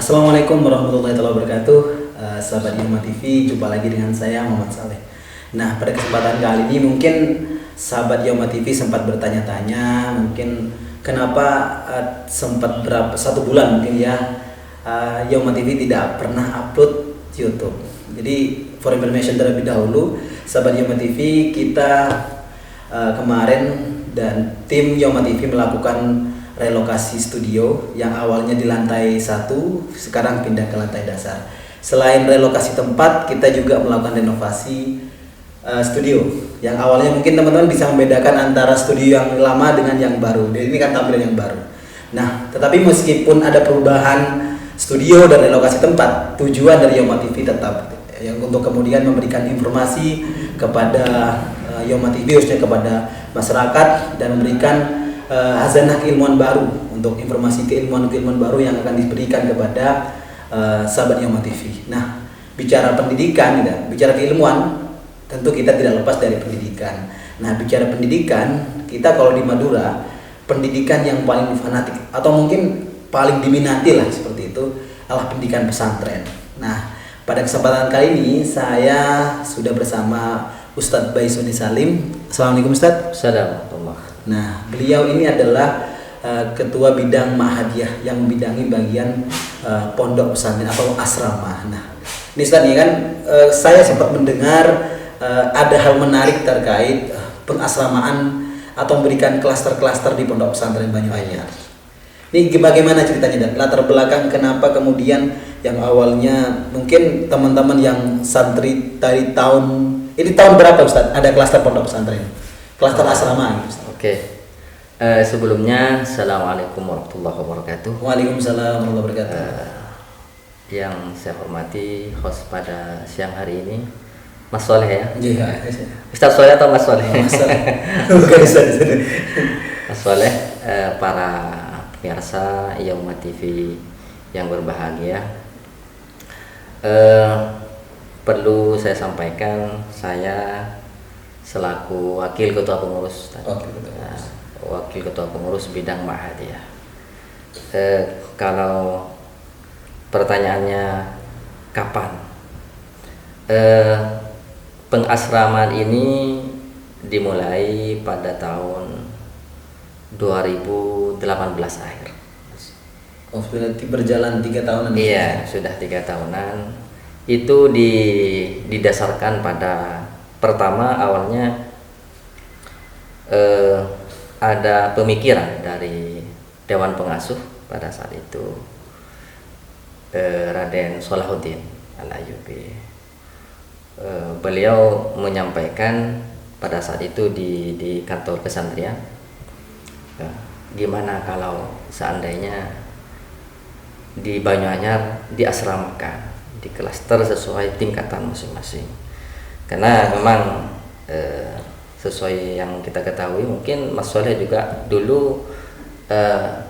Assalamualaikum warahmatullahi wabarakatuh. Sahabat Yoma TV, jumpa lagi dengan saya Muhammad Saleh. Nah, pada kesempatan kali ini mungkin sahabat Yoma TV sempat bertanya-tanya, mungkin kenapa sempat satu bulan mungkin ya Yoma TV tidak pernah upload YouTube. Jadi for information terlebih dahulu, sahabat Yoma TV, kita kemarin dan tim Yoma TV melakukan relokasi studio yang awalnya di lantai 1, sekarang pindah ke lantai dasar. Selain relokasi tempat, kita juga melakukan renovasi studio. Yang awalnya mungkin teman-teman bisa membedakan antara studio yang lama dengan yang baru. Jadi ini kan tampilan yang baru. Nah, tetapi meskipun ada perubahan studio dan relokasi tempat, tujuan dari Yoma TV tetap yang untuk kemudian memberikan informasi kepada Yoma TV, khususnya kepada masyarakat, dan memberikan hazanah keilmuan baru, untuk informasi keilmuan baru yang akan diberikan kepada sahabat Yoma TV. Nah, bicara pendidikan, bicara keilmuan, tentu kita tidak lepas dari pendidikan. Nah, bicara pendidikan, kita kalau di Madura, pendidikan yang paling fanatik atau mungkin paling diminati lah seperti itu adalah pendidikan pesantren. Nah, pada kesempatan kali ini saya sudah bersama Ustadz Baisuni Salim. Assalamualaikum Ustadz. Assalamualaikum. Nah, beliau ini adalah ketua bidang Mahadiyah yang membidangi bagian pondok pesantren atau asrama. Nah, ini Ustaz nih kan saya sempat mendengar ada hal menarik terkait pengasramaan atau memberikan klaster-klaster di pondok pesantren Banyuanyar. Ini bagaimana ceritanya, dan latar belakang kenapa kemudian yang awalnya mungkin teman-teman yang santri dari tahun berapa Ustaz ada klaster pondok pesantren? Klaster asrama gitu. Oke. Sebelumnya Assalamualaikum warahmatullahi wabarakatuh. Waalaikumsalam warahmatullahi wabarakatuh. Yang saya hormati host pada siang hari ini Mas Soleh ya. Iya. Ustaz Soleh atau Mas Soleh? Mas Soleh. Bukan Ustaz. Mas Soleh, para pemirsa Yoma TV yang berbahagia. Perlu saya sampaikan, saya selaku wakil ketua pengurus wakil ketua pengurus bidang Mahadiyah. Kalau pertanyaannya kapan, pengasramaan ini dimulai pada tahun 2018 akhir. Oh, berarti berjalan 3 tahunan. Iya, sudah 3 tahunan. Itu didasarkan pada pertama awalnya ada pemikiran dari Dewan Pengasuh pada saat itu, Raden Salahuddin Al-Ayyubi. Beliau menyampaikan pada saat itu di kantor kesantrian, gimana kalau seandainya di Banyuanyar diasramakan, di klaster sesuai tingkatan masing-masing. Karena memang sesuai yang kita ketahui, mungkin Mas Soleh juga dulu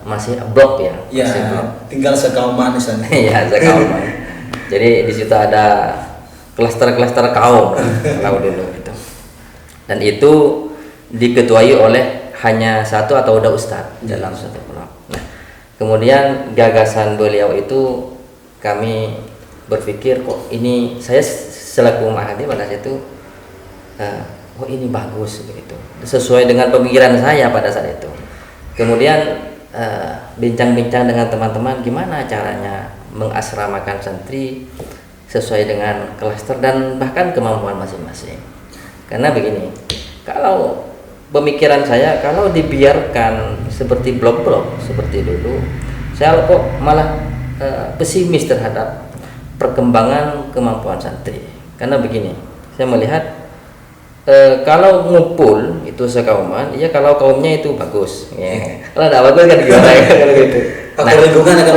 masih blok ya. Iya, tinggal sekauman di sana. Iya, sekauman. Jadi di situ ada klaster-klaster kaum kalau dulu itu. Dan itu diketuai oleh hanya satu atau udah ustadz dalam satu blok. Nah, kemudian gagasan beliau itu kami berpikir, kok ini saya selaku Mahadi pada saat itu, oh ini bagus begitu, sesuai dengan pemikiran saya pada saat itu. Kemudian bincang-bincang dengan teman-teman gimana caranya mengasramakan santri sesuai dengan klaster dan bahkan kemampuan masing-masing. Karena begini, kalau pemikiran saya, kalau dibiarkan seperti blok-blok seperti dulu, saya kok malah pesimis terhadap perkembangan kemampuan santri. Karena begini, saya melihat kalau ngumpul itu sekauman, ya kalau kaumnya itu bagus, ya. Kalau tidak bagus kan gimana ya kalau gitu. Faktor lingkungan akan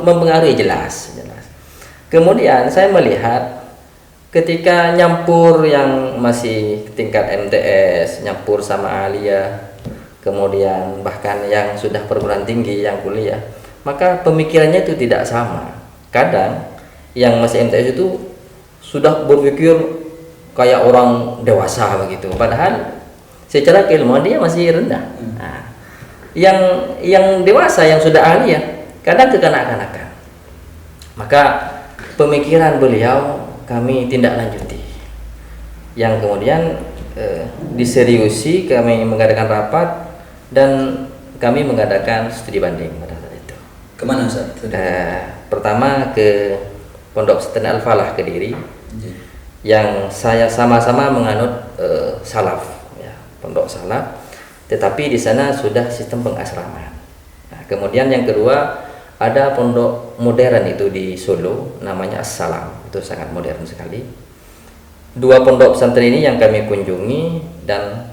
mempengaruhi jelas. Kemudian saya melihat ketika nyampur yang masih tingkat MTS, nyampur sama aliyah, kemudian bahkan yang sudah perguruan tinggi, yang kuliah, maka pemikirannya itu tidak sama. Kadang yang masih MTS itu sudah berpikir kayak orang dewasa begitu, padahal secara keilmuan dia masih rendah. Nah, yang dewasa yang sudah ahli ya kadang kekanak-kanakan. Maka pemikiran beliau kami tindak lanjuti, yang kemudian diseriusi, kami mengadakan rapat dan kami mengadakan studi banding pada saat itu. Kemana Ustaz? Pertama ke Pondok Pesantren Al-Falah Kediri, yang saya sama-sama menganut salaf, ya, pondok salaf, tetapi di sana sudah sistem pengasramaan. Nah, kemudian yang kedua ada pondok modern itu di Solo, namanya As-Salam, itu sangat modern sekali. Dua pondok pesantren ini yang kami kunjungi dan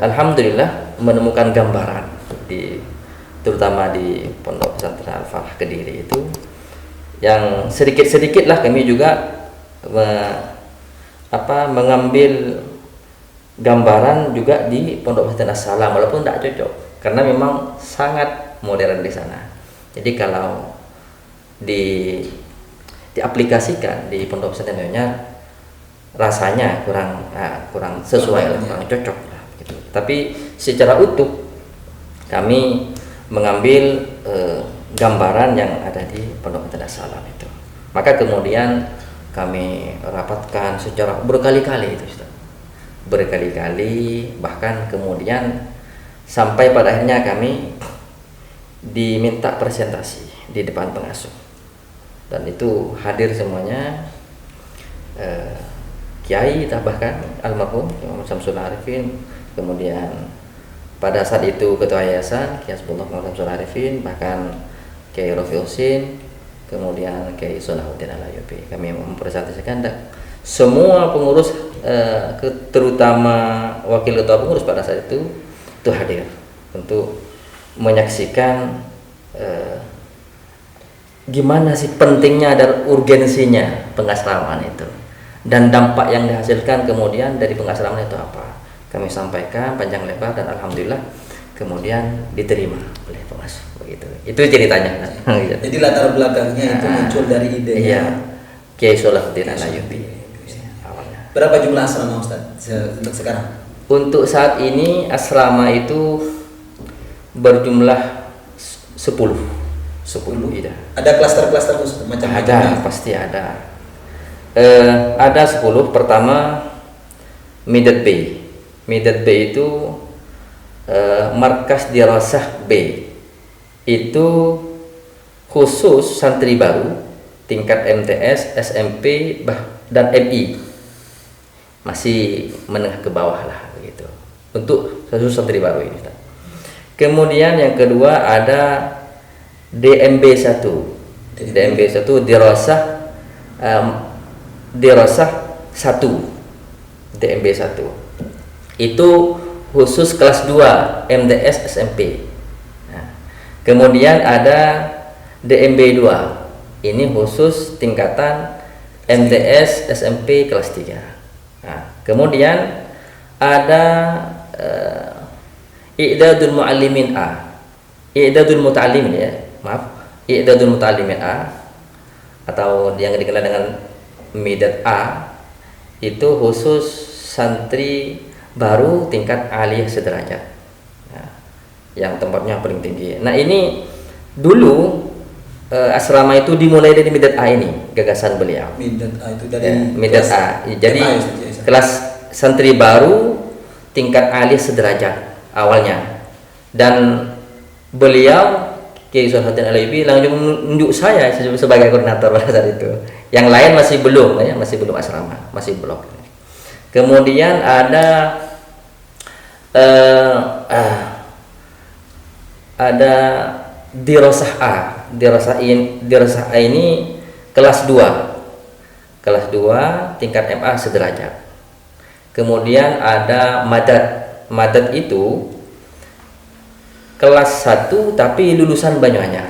alhamdulillah menemukan gambaran terutama di Pondok Pesantren Al-Falah Kediri itu, yang sedikit-sedikit lah kami juga mengambil gambaran juga di Pondok Pesantren As-Salam, walaupun tidak cocok karena memang sangat modern di sana. Jadi kalau diaplikasikan di Pondok Pesantren lainnya rasanya kurang sesuai, kurang cocok lah, gitu. Tapi secara utuh kami mengambil gambaran yang ada di Pondok Pesantren As-Salam itu. Maka kemudian kami rapatkan secara berkali-kali itu, Ustaz. Berkali-kali, bahkan kemudian sampai pada akhirnya kami diminta presentasi di depan pengasuh, dan itu hadir semuanya, kiai, bahkan almarhum Muhammad Syamsul Arifin, kemudian pada saat itu ketua yayasan Kiai Hasbullah Muhammad Syamsul Arifin, bahkan Kiai Rafi Husin, kemudian Kiai Salahuddin Al-Ayyubi. Kami mempresentasikan dan semua pengurus, terutama wakil ketua pengurus pada saat itu hadir untuk menyaksikan gimana sih pentingnya dan urgensinya pengasramaan itu, dan dampak yang dihasilkan kemudian dari pengasramaan itu apa. Kami sampaikan panjang lebar dan alhamdulillah kemudian diterima oleh pengasuh, begitu. Itu ceritanya. Jadi latar belakangnya itu muncul dari idenya. Iya, Kiai Salahuddin Al-Ayyubi. Berapa jumlah asrama Ustaz untuk sekarang? Untuk saat ini asrama itu berjumlah 10. Iya. Ada klaster-klaster khusus macam ada, pasti ada. Ada 10. Pertama Midat B. Midat B itu markas dirasah B. Itu khusus santri baru tingkat MTS, SMP, dan MI. Masih menengah ke bawah lah begitu. Untuk khusus santri baru ini. Kemudian yang kedua ada DMB 1. DMB 1 dirasah 1. DMB 1 itu khusus kelas 2 MTS SMP. Nah, kemudian ada DMB 2, ini khusus tingkatan MTS SMP kelas 3. Nah, kemudian ada I'dadul Muallimin A, I'dadul Muta'allimin, ya maaf, I'dadul Muta'allimin A, atau yang dikenal dengan Midat A, itu khusus santri baru tingkat aliyah sederajat, nah, yang tempatnya paling tinggi. Nah, ini dulu asrama itu dimulai dari Midat A ini, gagasan beliau. Midat A itu dari Midat A. Jadi kelas santri baru tingkat aliyah sederajat awalnya, dan beliau Kiai Salahuddin Al-Ayyubi langsung menunjuk saya sebagai koordinator pada saat itu. Yang lain masih belum, ya, masih belum asrama, masih blok. Kemudian ada dirasah A. Dirasah A ini kelas 2. Kelas 2 tingkat MA sederajat. Kemudian ada Madad. Madad itu kelas 1 tapi lulusan Banyuanyar.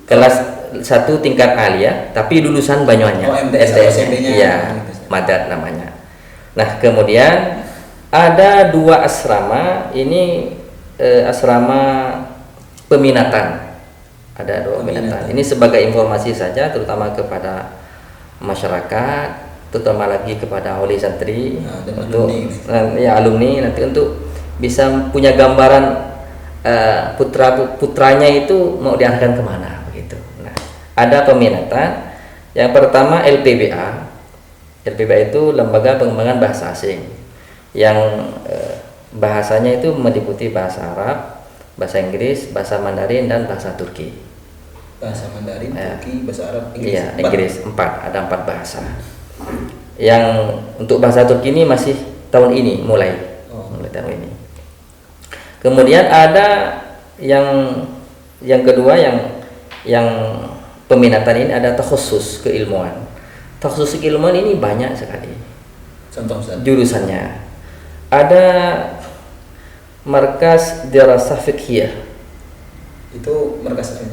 Kelas 1 tingkat alia tapi lulusan Banyuanyar. Oh, MTS SMP-nya. Iya, Madad namanya. Nah, kemudian ada 2 asrama, ini asrama peminatan. Ada 2 peminatan. Ini sebagai informasi saja, terutama kepada masyarakat, terutama lagi kepada wali santri, untuk alumni nanti untuk bisa punya gambaran putranya itu mau diarahkan kemana begitu. Nah, Ada peminatan. Yang pertama LPBA. LPBA itu Lembaga Pengembangan Bahasa Asing, yang bahasanya itu meliputi bahasa Arab, bahasa Inggris, bahasa Mandarin, dan bahasa Turki. Bahasa Mandarin, Turki, bahasa Arab, Inggris. Iya, Inggris 4, ada 4 bahasa. Yang untuk bahasa Turki ini masih tahun ini mulai tahun ini. Kemudian ada yang kedua yang peminatan ini ada takhusus keilmuan. Takhusus keilmuan ini banyak sekali. Contoh Ustaz. Jurusannya ada markas dirasah fiqhiyah. Itu markas apa?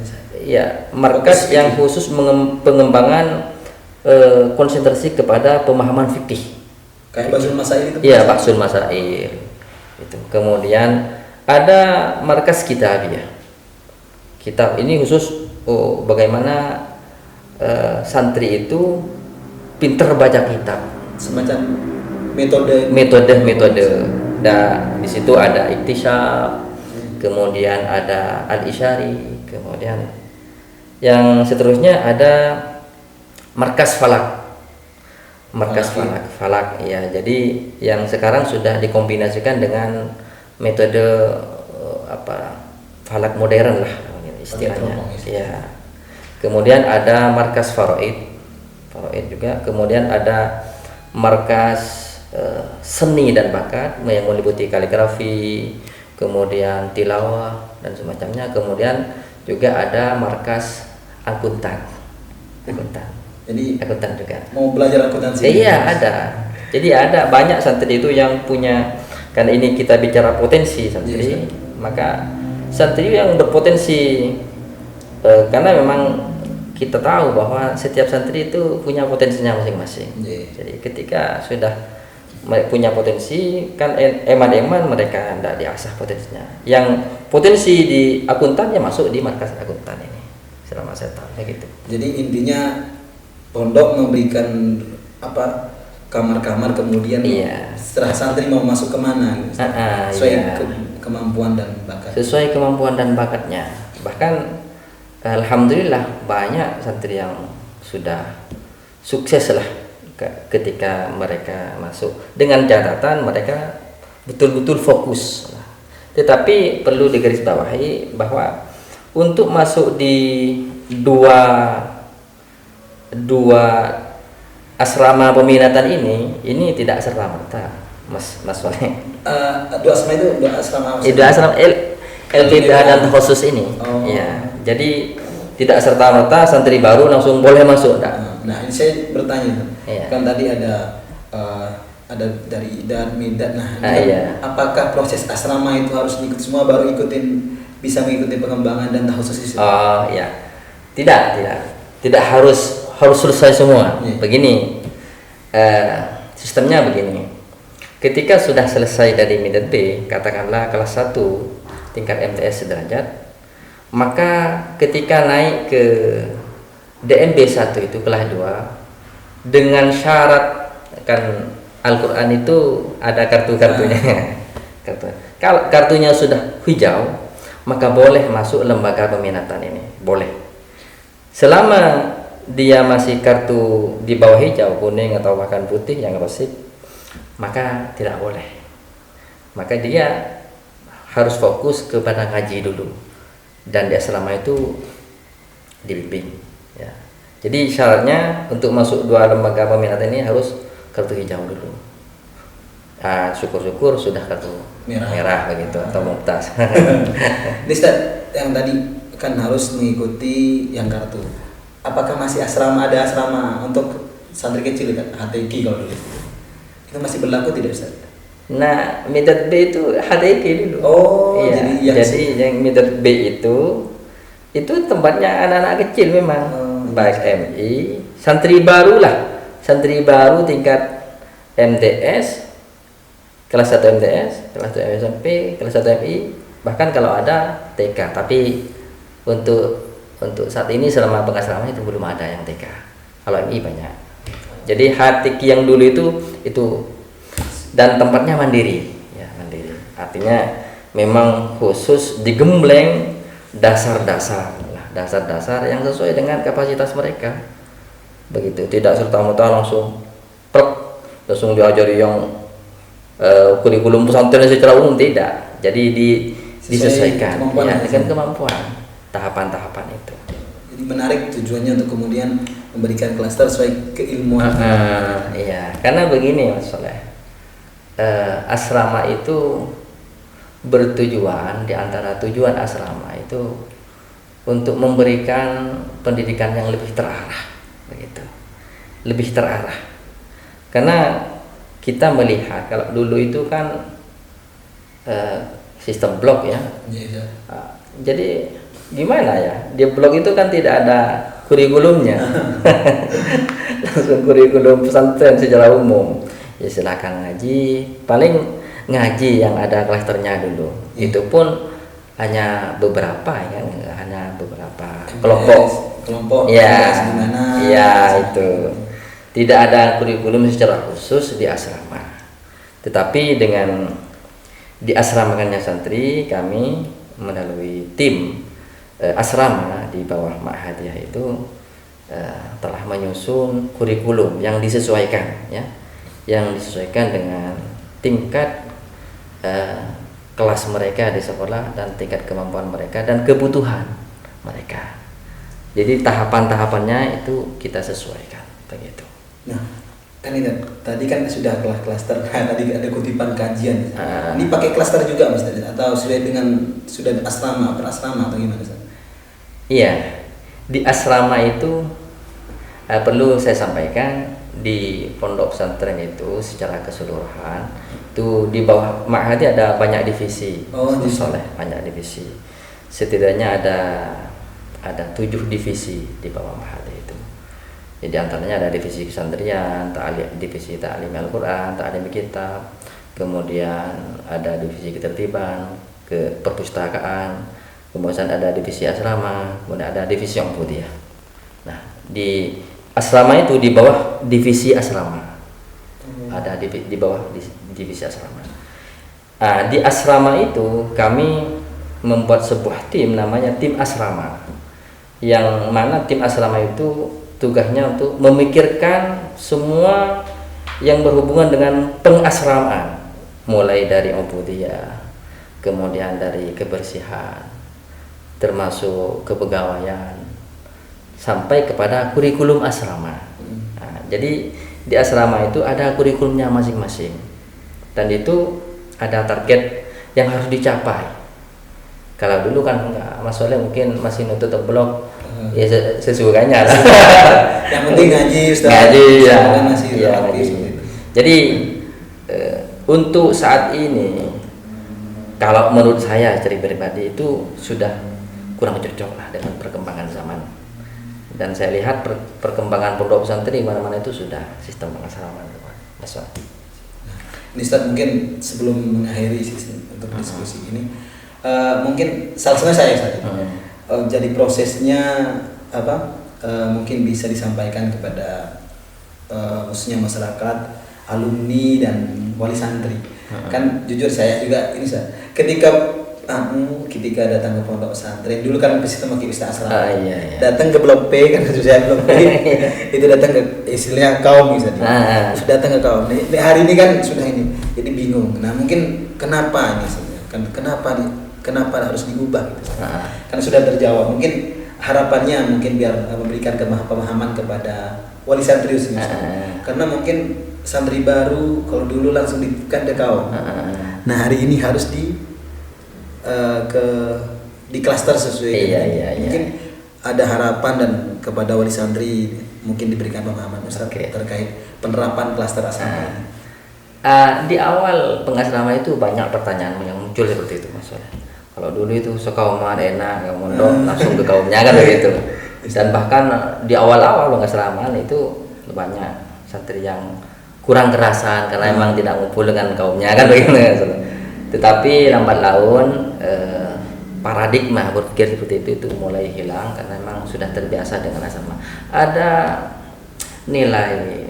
Ya, markas yang khusus pengembangan konsentrasi kepada pemahaman fikih. Kayak Bahsul Masail itu? Iya, Bahsul Masail. Itu. Kemudian ada markas kitabiyah. Kitab ini khusus bagaimana santri itu pinter baca kitab. Semacam metode. Dan di situ ada iktisyaf, kemudian ada al-isyari, kemudian yang seterusnya ada markas falak. Falak ya. Jadi yang sekarang sudah dikombinasikan dengan metode falak modern lah istilahnya. Ya. Kemudian ada markas faraid juga. Kemudian ada markas seni dan bakat yang meliputi kaligrafi, kemudian tilawah dan semacamnya. Kemudian juga ada markas akuntan. Jadi akuntan juga. Mau belajar akuntansi? Iya, ada. Jadi ada banyak santri itu yang punya, kan ini kita bicara potensi santri, maka santri yang berpotensi karena memang kita tahu bahwa setiap santri itu punya potensinya masing-masing. Jadi ketika sudah punya potensi, kan eman-eman mereka tidak diasah potensinya. Yang potensi di akuntan ya masuk di markas akuntan ini selama saya tahu gitu. Jadi intinya pondok memberikan kamar-kamar, kemudian setelah santri mau masuk kemana gitu. Sesuai kemampuan dan bakat. Sesuai kemampuan dan bakatnya. Bahkan alhamdulillah banyak santri yang sudah sukses lah ketika mereka masuk, dengan catatan mereka betul-betul fokus. Tetapi perlu digarisbawahi bahwa untuk masuk di dua asrama peminatan ini tidak serta-merta, Mas Wale. Dua asrama itu dua asrama. Dua asrama LPBA dan khusus ini. Ya, jadi tidak serta-merta santri baru langsung boleh masuk. Nah, ini saya bertanya, kan tadi ada dari Idan, Midat. Nah, apakah proses asrama itu harus diikut semua baru bisa mengikuti pengembangan dan khusus itu? Oh ya, tidak harus selesai semua. Begini, sistemnya begini. Ketika sudah selesai dari Midat B, katakanlah kelas 1 tingkat MTS sederajat, maka ketika naik ke DNB 1 itu kelas 2 dengan syarat, kan Al-Quran itu ada kartu-kartunya. Kalau kartunya sudah hijau, maka boleh masuk lembaga peminatan ini, boleh. Selama dia masih kartu di bawah hijau, kuning atau bahkan putih yang rosip, maka tidak boleh. Maka dia harus fokus kepada ngaji dulu, dan di asrama itu dibimbing. Ya. Jadi syaratnya untuk masuk dua lembaga peminatan ini harus kartu hijau dulu. Nah, syukur-syukur sudah kartu merah begitu atau mumtaz. Ustaz, yang tadi kan harus mengikuti yang kartu. Apakah masih ada asrama untuk santri kecil kan, HTQ kalau dulu? Itu masih berlaku tidak, Ustaz? Nah, Midat B itu HTQ dulu. Oh, iya. Jadi yang Midat B itu tempatnya anak-anak kecil memang. Baik MI, santri baru tingkat MTS, kelas 1 MTS, kelas 1 SMP, kelas 1 MI, bahkan kalau ada TK. Tapi untuk saat ini selama pengasraman itu belum ada yang TK. Kalau MI banyak. Jadi HTQ yang dulu itu dan tempatnya mandiri, ya mandiri. Artinya memang khusus digembleng dasar-dasar. dasar-dasar yang sesuai dengan kapasitas mereka. Begitu, tidak serta-merta langsung langsung diajari yang kurikulum pesantren secara umum, tidak. Jadi disesuaikan ya dengan kemampuan tahapan-tahapan itu. Jadi menarik tujuannya untuk kemudian memberikan klaster sesuai keilmuan. Iya, karena begini Mas Soleh, asrama itu bertujuan, di antara tujuan asrama itu untuk memberikan pendidikan yang lebih terarah, begitu, lebih terarah. Karena kita melihat kalau dulu itu kan sistem blok ya. Iya. Jadi gimana ya, di blok itu kan tidak ada kurikulumnya. Langsung kurikulum pesantren secara umum. Ya silakan ngaji, paling ngaji yang ada klasternya dulu. Itu pun hanya beberapa ya, hanya beberapa kelompok. Ya, ya itu. Tidak ada kurikulum secara khusus di asrama. Tetapi dengan diasramakannya santri, kami melalui tim asrama di bawah Ma'hadiyah itu telah menyusun kurikulum yang disesuaikan ya, yang disesuaikan dengan tingkat kelas mereka di sekolah dan tingkat kemampuan mereka dan kebutuhan mereka. Jadi tahapan-tahapannya itu kita sesuaikan begitu. Nah, kan ini tadi kan sudah klaster. Nah, tadi ada kutipan kajian. Ini pakai klaster juga Mas atau sudah asrama, berasrama atau gimana Mas? Iya. Di asrama itu perlu saya sampaikan, di pondok pesantren itu secara keseluruhan itu di bawah Ma'hadi ada banyak divisi. Soleh, banyak divisi. Setidaknya ada 7 divisi di bawah Ma'hadi itu. Jadi antaranya ada divisi kesantrian, divisi ta'lim Al-Quran, ta'lim kitab, kemudian ada divisi ketertiban, ke perpustakaan, kemudian ada divisi asrama, kemudian ada divisi Ubudiyah. Nah, di asrama itu di bawah divisi asrama. Ada di bawah divisi asrama. Nah, di asrama itu kami membuat sebuah tim namanya tim asrama. Yang mana tim asrama itu tugasnya untuk memikirkan semua yang berhubungan dengan pengasramaan, mulai dari ubudiyah, kemudian dari kebersihan, termasuk kepegawaian, sampai kepada kurikulum asrama. Nah, jadi di asrama itu ada kurikulumnya masing-masing, dan itu ada target yang harus dicapai. Kalau dulu kan enggak, Mas Soleh mungkin masih nuntut blok. Ya sesungguhnya lah. Yang penting ngaji, Ustaz. Ngaji ya. Ngaji. Jadi untuk saat ini, kalau menurut saya secara pribadi itu sudah kurang cocok lah dengan perkembangan zaman. Dan saya lihat perkembangan pondok pesantren di mana-mana itu sudah sistem pengasramaan. Mas. Ini Ustaz, mungkin sebelum mengakhiri untuk diskusi ini, mungkin salah satunya saya Ustaz. Jadi prosesnya apa? Mungkin bisa disampaikan kepada khususnya masyarakat, alumni dan wali santri. Kan jujur saya juga ini Ustaz, ketika datang ke pondok pesantren dulu kan sistem pakai Ustaz asrama. Datang ke blok P kan saya blok P. Itu datang ke istilahnya kaum misalnya. Datang ke kaum. Hari ini kan sudah ini. Jadi bingung. Nah, mungkin kenapa ini sebenarnya? Kenapa harus diubah gitu. Karena sudah terjawab. Mungkin harapannya mungkin biar memberikan pemahaman kepada wali santri karena mungkin santri baru kalau dulu langsung kan ke kaum. Nah, hari ini harus di klaster sesuai. Mungkin ada harapan dan kepada wali santri mungkin diberikan pemahaman Ustaz terkait penerapan klaster asrama. Di awal pengasrama itu banyak pertanyaan yang muncul seperti itu Mas. Kalau dulu itu sekauman enak, yang mondok langsung ke kaumnya kan begitu. Dan bahkan di awal-awal pengasramaan itu banyak santri yang kurang kerasan karena emang tidak ngumpul dengan kaumnya kan begitu. Tetapi lambat laun paradigma berpikir seperti itu mulai hilang karena memang sudah terbiasa dengan asrama. Ada nilai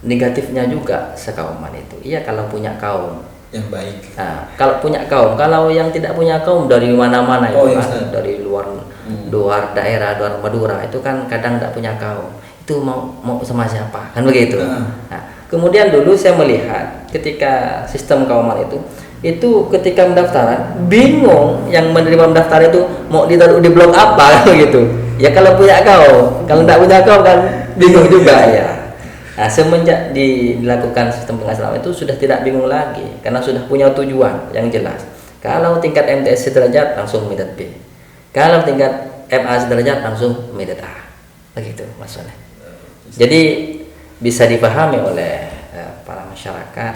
negatifnya juga sekauman itu. Iya, kalau punya kaum yang baik. Nah, kalau punya kaum, kalau yang tidak punya kaum dari mana-mana itu kan, dari luar luar daerah, luar Madura itu kan kadang tidak punya kaum, itu mau sama siapa kan begitu. Nah, kemudian dulu saya melihat ketika sistem kauman itu ketika pendaftaran bingung yang menerima pendaftar itu mau ditaruh di blok apa kan begitu ya, kalau punya kaum, kalau tidak punya kaum kan bingung juga ya. Nah, semenjak dilakukan sistem pengasramaan itu sudah tidak bingung lagi karena sudah punya tujuan yang jelas. Kalau tingkat MTS sederajat langsung Midat B, kalau tingkat MA sederajat langsung Midat A, begitu maksudnya. Jadi bisa dipahami oleh para masyarakat,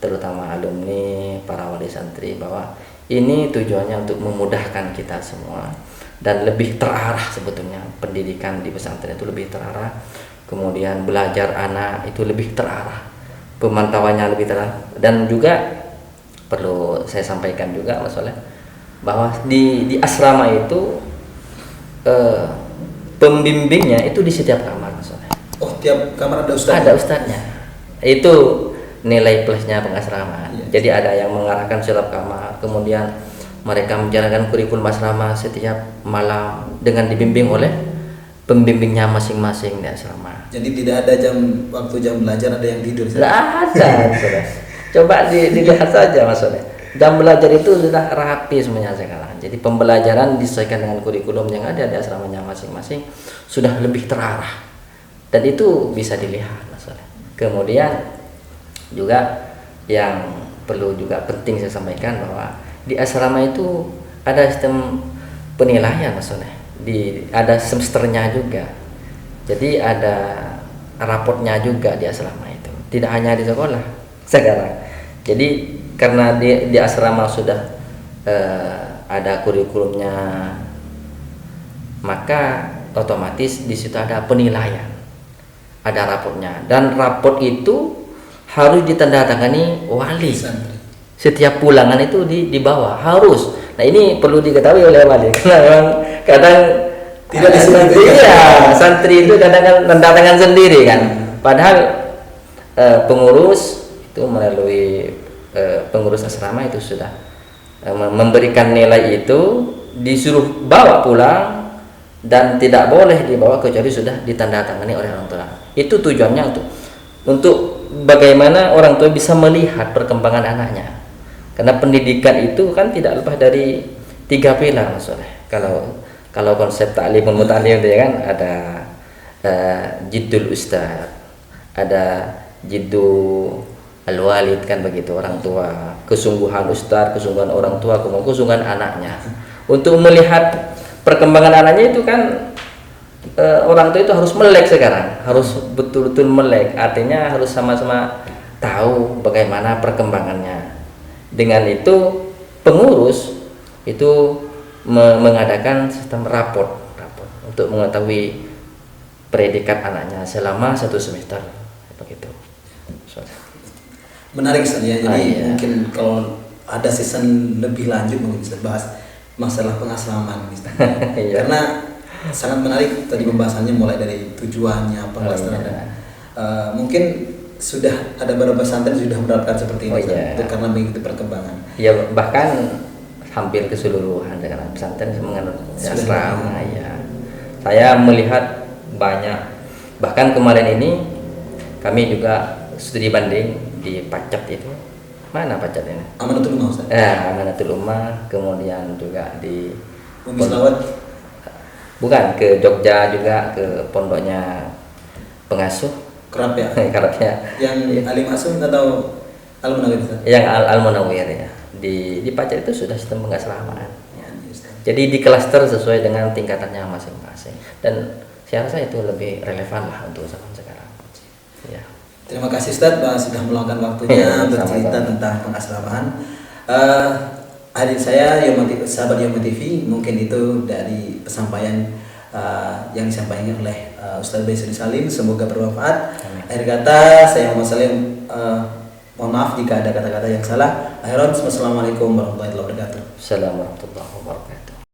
terutama alumni, para wali santri, bahwa ini tujuannya untuk memudahkan kita semua dan lebih terarah. Sebetulnya pendidikan di pesantren itu lebih terarah, kemudian belajar anak itu lebih terarah, pemantauannya lebih terarah. Dan juga perlu saya sampaikan juga masalah bahwa di asrama itu pembimbingnya itu di setiap kamar masalah. Oh, tiap kamar ada ustadz? Ada ustadznya. Itu nilai plusnya pengasramaan. Yes. Jadi ada yang mengarahkan setiap kamar, kemudian mereka menjalankan kurikulum asrama setiap malam dengan dibimbing oleh pembimbingnya masing-masing di asrama. Jadi tidak ada waktu jam belajar ada yang tidur? Tidak ada, saudara. Coba dilihat saja maksudnya. Jam belajar itu sudah rapi semuanya sekarang. Jadi pembelajaran disesuaikan dengan kurikulum yang ada di asramanya masing-masing, sudah lebih terarah. Dan itu bisa dilihat maksudnya. Kemudian juga yang perlu juga penting saya sampaikan bahwa di asrama itu ada sistem penilaian maksudnya. Ada semesternya juga. Jadi ada rapotnya juga di asrama itu. Tidak hanya di sekolah sekarang. Jadi karena di asrama sudah ada kurikulumnya, maka otomatis di situ ada penilaian, ada rapotnya, dan rapot itu harus ditandatangani wali. Setiap pulangan itu dibawa harus. Nah, ini perlu diketahui oleh wali karena memang kadang tidak disebut. Iya, santri itu kadang tanda tangan sendiri kan. Padahal pengurus itu melalui pengurus asrama itu sudah memberikan nilai itu, disuruh bawa pulang dan tidak boleh dibawa kecuali sudah ditandatangani oleh orang tua. Itu tujuannya untuk bagaimana orang tua bisa melihat perkembangan anaknya. Karena pendidikan itu kan tidak lepas dari 3 pilar maksudnya. Kalau konsep ta'limun muta'allim itu ya kan ada jiddul ustaz, ada jiddu al-walid kan begitu, orang tua, kesungguhan ustaz, kesungguhan orang tua, kemudian kesungguhan anaknya. Untuk melihat perkembangan anaknya itu kan orang tua itu harus melek sekarang, harus betul-betul melek, artinya harus sama-sama tahu bagaimana perkembangannya. Dengan itu pengurus itu mengadakan sistem raport untuk mengetahui predikat anaknya selama 1 semester begitu. Menarik sekali ya. Jadi iya. Mungkin kalau ada season lebih lanjut mungkin bisa bahas masalah pengasraman misalnya. Iya. Karena sangat menarik tadi pembahasannya, mulai dari tujuannya, pengasraman. iya. Mungkin sudah ada beberapa pesantren sudah menerapkan seperti ini, iya. itu karena mengikuti perkembangan. Ya, bahkan hampir keseluruhan dengan pesantren menganut asrama ya. Saya melihat banyak, bahkan kemarin ini kami juga studi banding di Pacet itu. Mana Pacet ini? Amanatul Ummah Ustaz. Amanatul Ummah, kemudian juga di Bumi Selawat. Bukan, ke Jogja juga, ke pondoknya pengasuh Kerap ya. Kerap ya. Yang Alim Asum atau Al-Munawwir Ustaz? Yang Al-Munawwir ya. Di Pacet itu sudah sistem pengasramaan. Ya, Ustaz. Jadi di klaster sesuai dengan tingkatannya masing-masing. Dan saya rasa itu lebih relevan lah untuk zaman sekarang. Ya. Terima kasih Ustaz sudah meluangkan waktunya bercerita sama-sama tentang pengasramaan. Adik saya sahabat Yoma TV, mungkin itu dari pesampaian yang disampaikan oleh Ustaz Baisuri Salim, semoga bermanfaat. Akhir kata saya Muhammad Salim, mohon maaf jika ada kata-kata yang salah. Akhirnya, wassalamualaikum warahmatullahi wabarakatuh. Assalamualaikum warahmatullahi wabarakatuh.